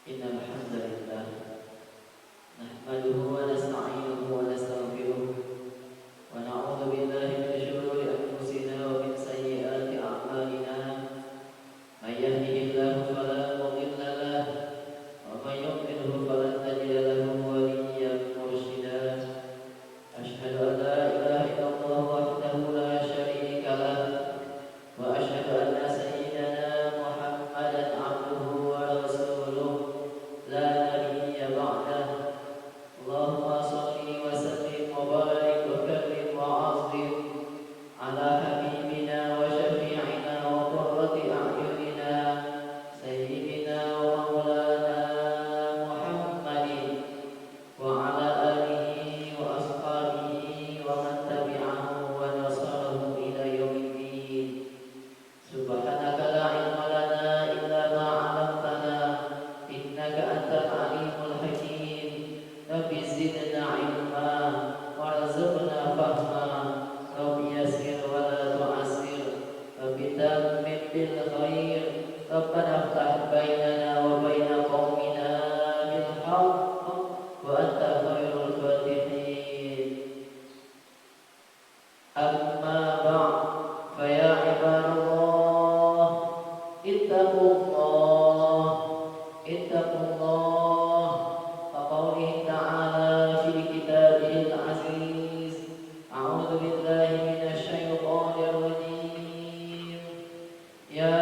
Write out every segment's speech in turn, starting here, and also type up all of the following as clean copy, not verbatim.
Innal hamdalillah nahmaduhu wa nasta'inuhu wa nastaghfiruh wa na'udzu billahi min shururi anfusina wa min sayyiati a'malina may yahdihillahu fala mudilla lahu wa may yudlilhu falan tajida lahu waliyyan mursyida asyhadu an la ilaha illallah wahdahu la syarika lahu wa asyhadu anna sayyidana Muhammadan 'abduhu wa rasuluh la nabiyya ba'dahu Allahumma shalli wa sallim wa barik wa karrim wa 'azzim ala habibina wa syafi'ina wa qurrati a'yunina sayyidina wa maulana Muhammadin wa ala alihi wa ashabihi wa man tabi'ahu wa nasarahu ila yaumiddin. Subhanaka la ilma lana illa ma 'allamtana innaka antal alimul hakim. Rabbi zidna ilma warzuqna fahma. Rabbi yassir wa la tu'assir. Rabbi tammim bil khair. Rabbana iftah bainana wa baina qaumina bil haqq wa anta khairul fatihin. Amma ba'd, fa ya ibadallah ittaqullah ittaqullah kaqaulihi ta'ala fi kitabihil aziz. A'udzu billahi minasy syaithanir rajim. Ya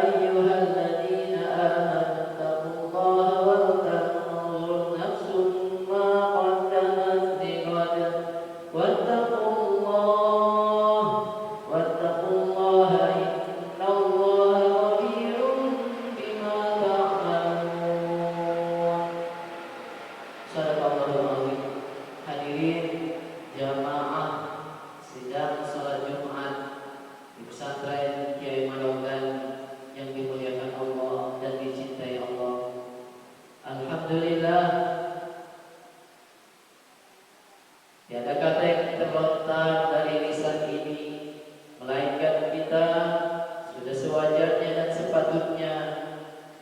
ayyuhalladzina amanu taqullaha wal tanzur nafsum ma qaddamat lighad wattaqullaha innallaha khabirun bima ta'malun. Shadaqallahul azim. Hadirin jamaah sidang salat Jumat di pesantren Kiai Manunggal yang dimuliakan Allah dan dicintai Allah. Alhamdulillah, tiada kata yang terlontar dari lisan ini melainkan kita sudah sewajarnya dan sepatutnya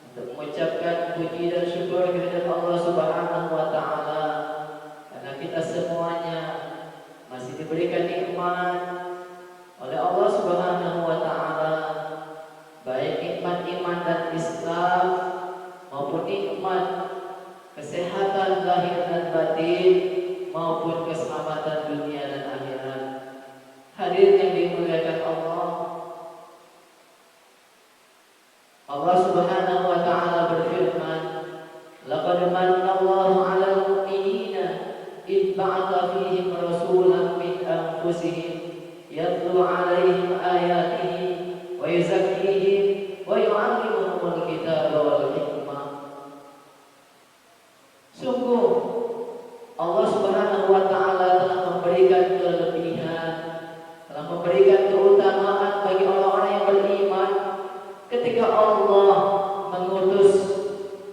untuk mengucapkan puji dan syukur kepada Allah Subhanahu wa taala karena kita semuanya masih diberikan nikmat oleh Allah Subhanahu wa taala, baik nikmat iman dan Islam maupun nikmat kesehatan lahir dan batin maupun keselamatan dunia dan akhirat. Hadirin yang dimuliakan Allah, Allah Subhanahu wa taala berfirman, laqad manna Allahu 'alal mu'minina id ba'atha fihim rasulan min anfusihim yatlu 'alaihim ayatihi wa yuzakkihim wa yu'allimuhumul kitaba wal hikmah. Sungguh Allah Subhanahu wa taala telah memberikan kelebihan, telah memberikan keutamaan bagi orang-orang yang beriman ketika Allah mengutus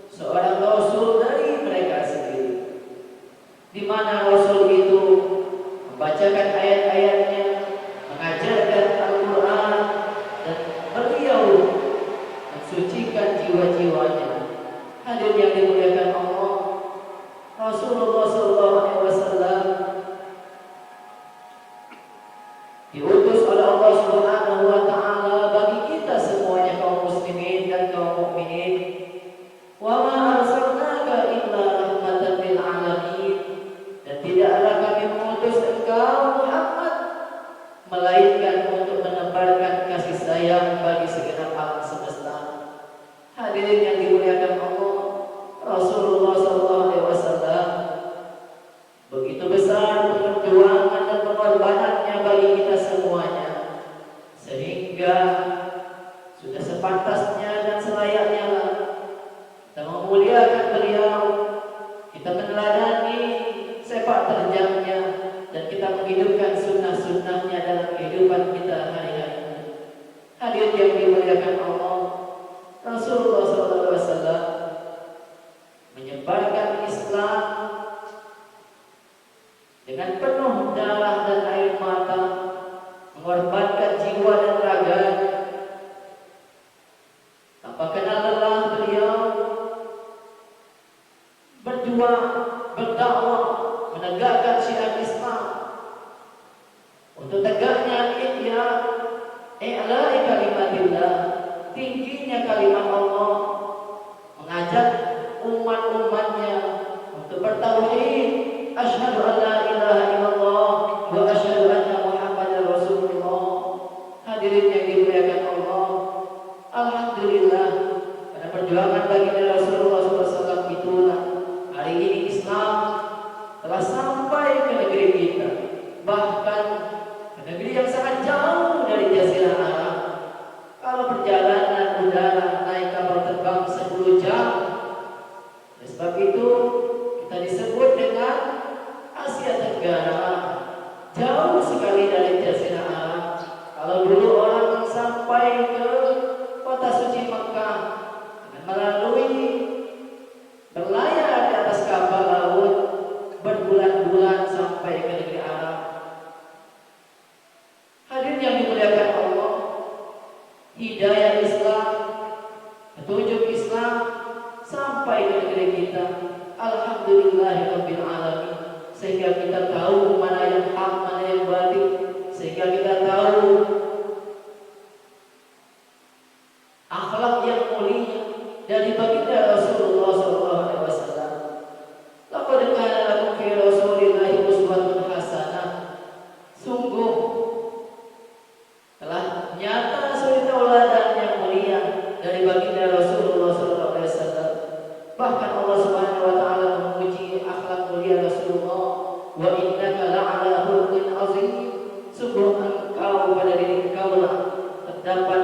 seorang rasul dari mereka sendiri, di mana rasul itu membacakan ayat-ayatnya, mengajarkan Al-Qur'an, dan beliau mensucikan jiwa-jiwanya. Hadirin yang dimuliakan Allah, Rasulullah SAW diutus oleh Allah Subhanahu wa taala bagi kita semuanya kaum muslimin dan kaum mukminin. Wa ma arsalnaka illa rahmatan lil alamin. Dan tidaklah kami mengutus engkau Muhammad melainkan untuk menebarkan kasih sayang bagi segenap alam semesta. Hadirin yang dimuliakan Allah, Rasulullah SAW kalimat Allah, mengajak umat-umatnya untuk bertauhid, asyhadu an la ilaha illallah wa asyhadu anna Muhammadar Rasulullah. Hadirin yang dimuliakan Allah, alhamdulillah pada perjuangan baginda Rasulullah SAW itulah hari ini Islam telah sampai ke negeri kita, bahkan ke negeri yang sangat jauh dari Jazirah Arab. Kalau perjalanan udara naik kapal terbang 10 jam. Oleh sebab itu kita disebut dengan Asia Tenggara, jauh sekali dari Jazirah Arab. Kalau dulu orang sampai ke kota suci Mekah dengan melalui berlayar di atas kapal laut berbulan-bulan sampai ke negeri Arab. Hadirin yang dimuliakan Allah, hidayah Islam, petunjuk Islam sampai ke negeri kita. Alhamdulillahirabbil alamin. Sehingga kita tahu mana yang hak, mana yang batil. Sehingga kita tahu akhlak yang mulia dari baginda Rasulullah SAW. Laqad kana lakum fi Rasulillahi uswatun hasanah. Sungguh telah nyata suri tauladan yang mulia dari baginda Rasulullah SAW. Bahkan Allah Subhanahu wa taala memuji akhlak mulia Rasulullah, wa innaka la'ala khuluqin azim. Sungguh engkau pada diri engkau lah terdapat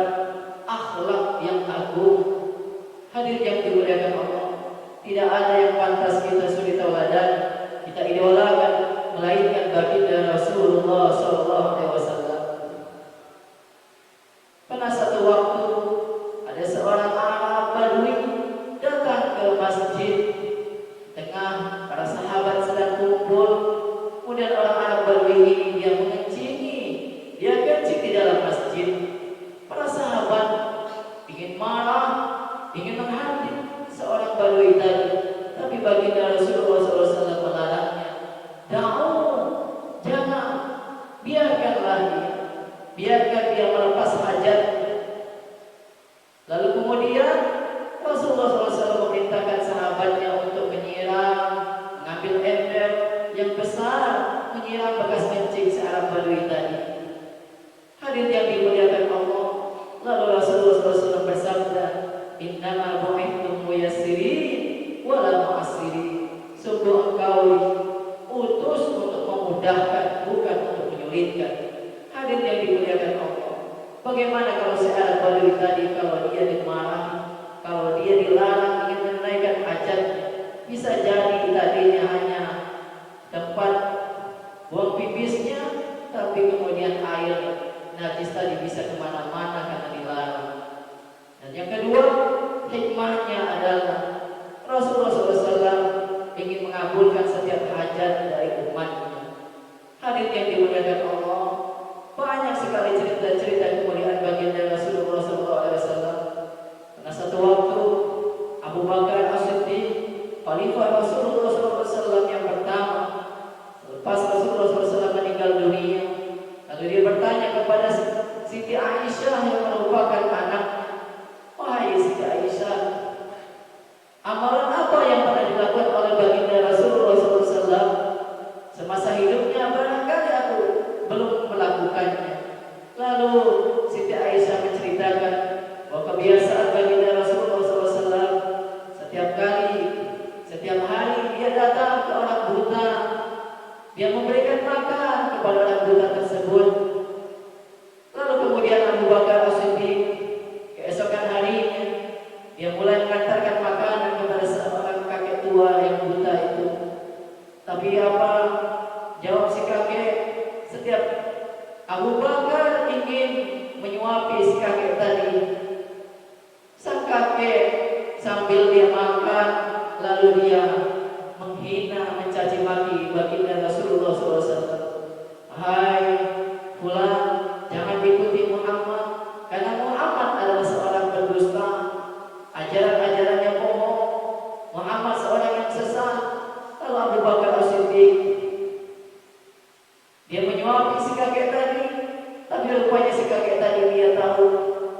akhlak yang agung. Hadir yang dimuliakan Allah, tidak ada yang pantas kita suri tauladan, kita idolakan melainkan baginda Rasulullah SAW. Pernah satu waktu ada seorang Arab Badui datang ke masjid. Tengah para sahabat sedang kumpul, kemudian orang Arab Badui ini dia mengencingi, dia kencing di dalam masjid. Para sahabat ingin marah, ingin menghadir seorang Badui tadi, tapi baginda Rasulullah SAW melarangnya. Jangan, biarkanlah dia, biarkan dia melepas hajat. Lalu kemudian Rasulullah SAW memerintahkan sahabatnya untuk menyiram, mengambil ember yang besar, menyiram bekas kencing si Arab Badui tadi. Hadirin yang dimuliakan Allah, lalu Rasulullah SAW bersabda, innama bu'ithtum muyassirin wa la mu'assirin. Sungguh engkau utus untuk memudahkan, bukan untuk menyulitkan. Hadirin yang dimuliakan Allah, bagaimana kalau si Arab Badui tadi, kalau dia dimarahi, kalau dia dilarang ingin menunaikan hajatnya, bisa jadi tadinya hanya tempat buang pipisnya, tapi kemudian air najis tadi bisa kemana-mana karena dilarang. Dan yang kedua, hikmahnya adalah Rasulullah SAW ingin mengabulkan setiap hajat dari umatnya. Hadirin yang dimuliakan Allah, banyak sekali cerita-cerita kemuliaan baginda Rasulullah SAW. Karena satu waktu Abu Bakar As-Siddiq, khalifah Rasulullah SAW yang pertama, lepas Rasulullah SAW meninggal dunia, lalu dia bertanya kepada Siti Aisyah yang merupakan anaknya, wahai Siti Aisyah, amalan apa yang pernah dilakukan oleh baginda Rasulullah SAW semasa hidupnya? Barangkali aku belum melakukannya. Lalu Siti Aisyah menceritakan bahwa kebiasaan baginda Rasulullah SAW setiap hari dia datang ke orang buta, dia memberikan makan kepada orang buta tersebut. Lalu kemudian Abu Bakar As-Siddiq keesokan harinya dia mulai mengantarkan makanan kepada seorang kakek tua yang buta itu. Tapi apa jawab si kakek? Setiap Abu Bakar ingin menyuapi si kakek tadi, sang kakek sambil dia makan, lalu dia menghina, mencaci maki baginda Rasulullah SAW. Hai fulan, jangan ikuti Muhammad, karena Muhammad adalah seorang berdusta, ajaran-ajarannya bohong, Muhammad seorang yang sesat. Lalu Abu Bakar As-Siddiq dia menyuapi si kakek tadi, tapi rupanya si kakek tadi dia tahu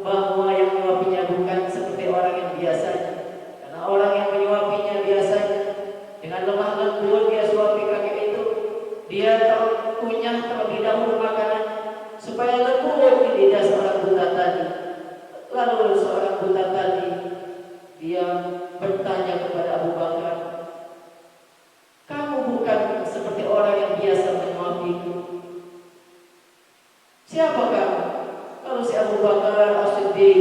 bahwa yang menyuapinya bukan seperti Lalu seorang buta tadi dia bertanya kepada Abu Bakar, kamu bukan seperti orang yang biasa menyuapiku. Siapa kamu? Lalu si Abu Bakar As-Siddiq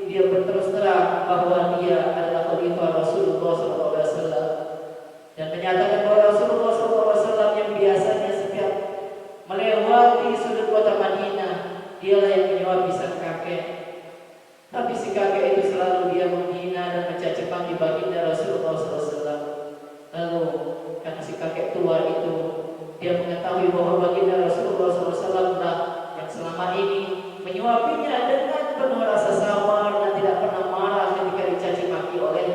dia berterus terang bahwa dia adalah khalifah Rasulullah SAW dan menyatakan bahwa Rasulullah SAW yang biasanya setiap melewati sudut kota Madinah dialah yang menyuapi sang kakek. Tapi si kakek itu selalu dia menghina dan mencaci maki baginda Rasulullah SAW. Lalu karena si kakek tua itu dia mengetahui bahwa baginda Rasulullah SAW lah yang selama ini menyuapinya dengan penuh rasa sabar dan tidak pernah marah ketika dicaci maki oleh.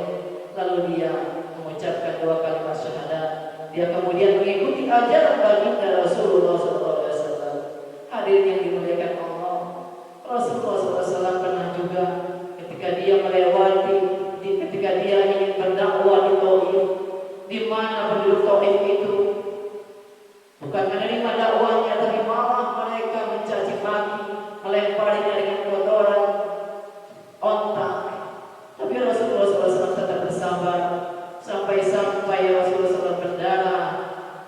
Lalu dia mengucapkan 2 kalimat syahadat. Dia kemudian mengikuti ajaran baginda Rasulullah SAW. Hadirin yang dimuliakan Allah, Rasulullah SAW pernah juga ketika dia ketika dia ingin berdakwah di Taif, di mana penduduk Taif itu bukan menerima dakwahnya, tapi malah mereka mencaci maki, melemparinya dengan kotoran ontak. Tapi Rasulullah SAW tetap bersabar sampai Rasulullah SAW berdarah,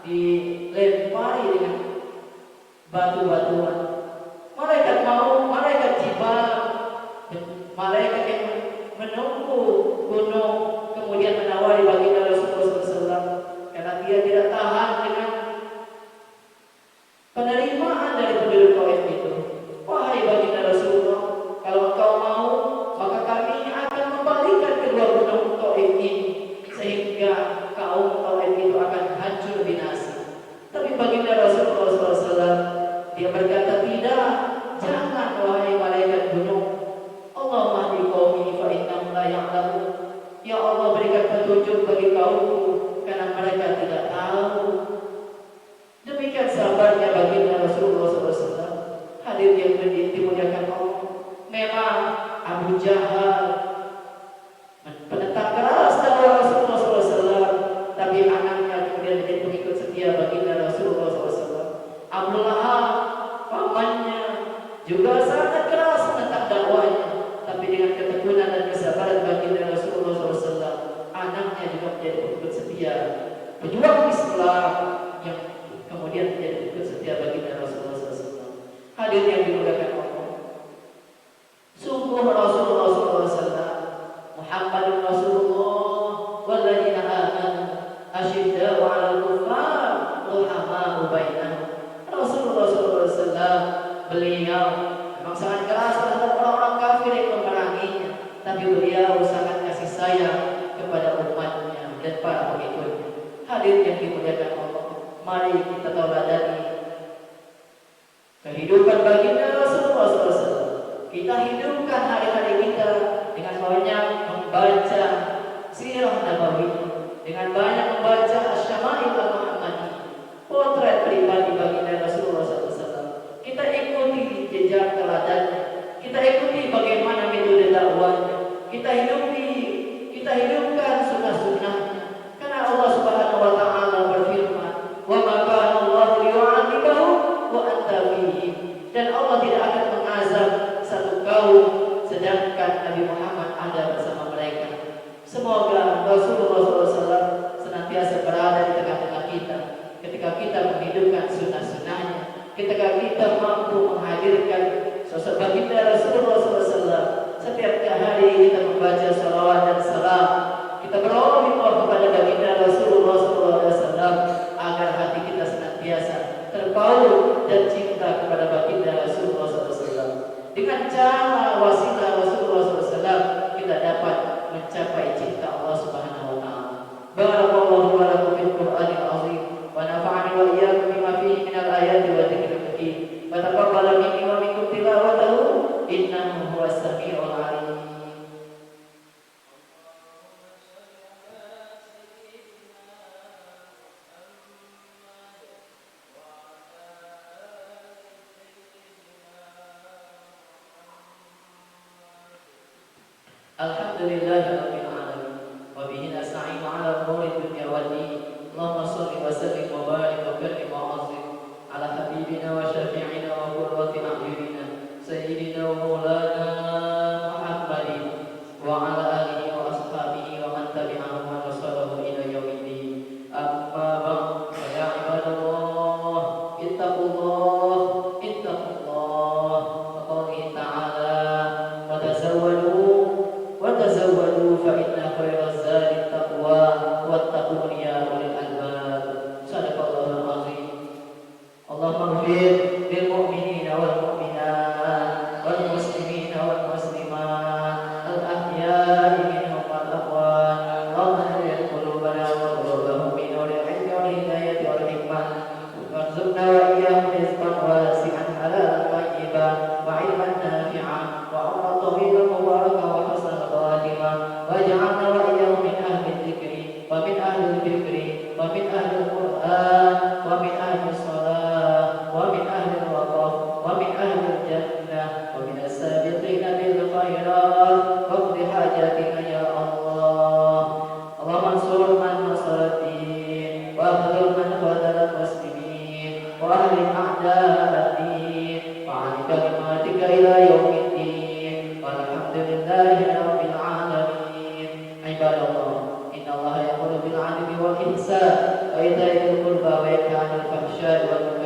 dilempari dengan batu-batuan. Malaikat Jibril, malaikat yang menunggu gunung kemudian menawari baginda Rasulullah SAW karena dia tidak tahan dengan penerimaan dari penduduk Taif itu. Wahai baginda Rasulullah, kalau engkau mau, maka kami akan membalikan kedua gunung Taif ini sehingga kaum Taif itu akan hancur binasa. Tapi baginda Rasulullah SAW dia berkata, tidak, jangan wahai malaikat gunung. Allahumma hdi qaumi fa innahum la ya'lamun. Ya Allah, berikan petunjuk bagi kaumku karena mereka tidak tahu. Demikian sabarnya baginda Rasulullah SAW. Hadir yang dimuliakan Allah. Memang Abu Jahal penentang keras dakwah Rasulullah SAW, tapi anaknya kemudian menjadi pengikut setia baginda Rasulullah SAW. Abu Lahab pamannya juga sangat keras menentang dakwahnya, tapi dengan ketekunan dan kesabaran baginda Rasulullah SAW, anaknya juga menjadi pengikut setia, pejuang Islam yang kemudian menjadi pengikut setia baginda Rasulullah SAW. Hadir yang dimuliakan Allah, sungguh Rasulullah SAW, Muhammadun Rasulullah, walladzina amanu asyidda'u 'alal kuffar ruhama'u bainahum. Rasulullah SAW beliau memang sangat keras terhadap orang-orang kafir yang memeranginya, tapi beliau sangat kasih sayang kepada umatnya dan para pengikutnya. Hadir yang dimuliakan Allah, mari kita tauladani kehidupan baginda Rasulullah SAW. Kita hidupkan hari-hari kita dengan banyak membaca sirah Nabawi, dengan banyak membaca Asy-Syama'il Al-Muhammadiyah, potret pribadi baginda Rasulullah SAW. Kita ikuti jejak teladannya, kita ikuti bagaimana metode dakwahnya, kita hidupkan sunnah-sunnahnya. Karena Allah Subhanahu wa taala berfirman, "Wa ma kana Allahu liyu'adzibahum wa anta fihim." Dan Allah tidak akan mengazab satu kaum sedangkan Nabi Muhammad ada bersama mereka. Semoga Rasulullah SAW senantiasa berada di tengah-tengah kita ketika kita menghidupkan sunnah-sunnahnya, ketika kita mampu menghadirkan sosok baginda Rasulullah SAW. Setiap hari kita membaca salawat dan salam, kita berdoa kepada baginda Rasulullah SAW agar hati kita senantiasa terpaut dan cinta kepada baginda Rasulullah SAW. Dengan cara wasilah Rasulullah SAW kita dapat mencapai cinta Allah Subhanahu wa taala. Barakallahu wa lakum fil Qur'anil azim wa nafa'ani wa iyyakum bima fihi minal ayati wa dzikril hakim. Wa taqabbal minni wa minkum tilawatahu innahu huwas samiul alim. Alhamdulillahirabbil alamin wa bihi nasta'inu 'ala umuri dunya wad din. Allahumma shalli wa sallim wa barik wa karrim wa 'azzim 'ala habibina wa syafi'ina wa qurrati a'yunina sayyidina wa maulana Muhammad وعلى آله وأصحابه ومن تبعهم ونصره إلى يوم الدين. أما بعد فيا عباد الله اتقوا الله اتقوا الله وقوله تعالى وتزودوا فإن خير الزاد التقوى واتقون يا أولي الألباب. صدق الله العظيم. اللهم اغفر للمؤمنين والمؤمنات والمسلمين والمسلمات الأحياء منهم والأموات. اللهم اهد قلوبنا وقلوبهم بنور العلم والهداية والحكمة وارزقنا وإياهم رزقا واسعا حلالا طيبا وعلما نافعا وعمرا طويلا مباركا وحسن خاتمة واجعلنا وإياهم من أهل الذكر ومن أهل الفكر ومن أهل القرآن ومن أهل الصلاة ومن أهل الوقف ومن أهل الجنة ومن السابقين بالخيرات واقض حاجاتنا يا الله. اللهم انصر من نصر الدين واخذل من خذل المسلمين وأهل أعداء الدين وعن كلماتك إلى يوم الدين والحمد لله رب العالمين. عباد الله إن الله يأمر بالعدل والإحسان وإيتاء ذي القربى وينهى عن الفحشاء والمنكر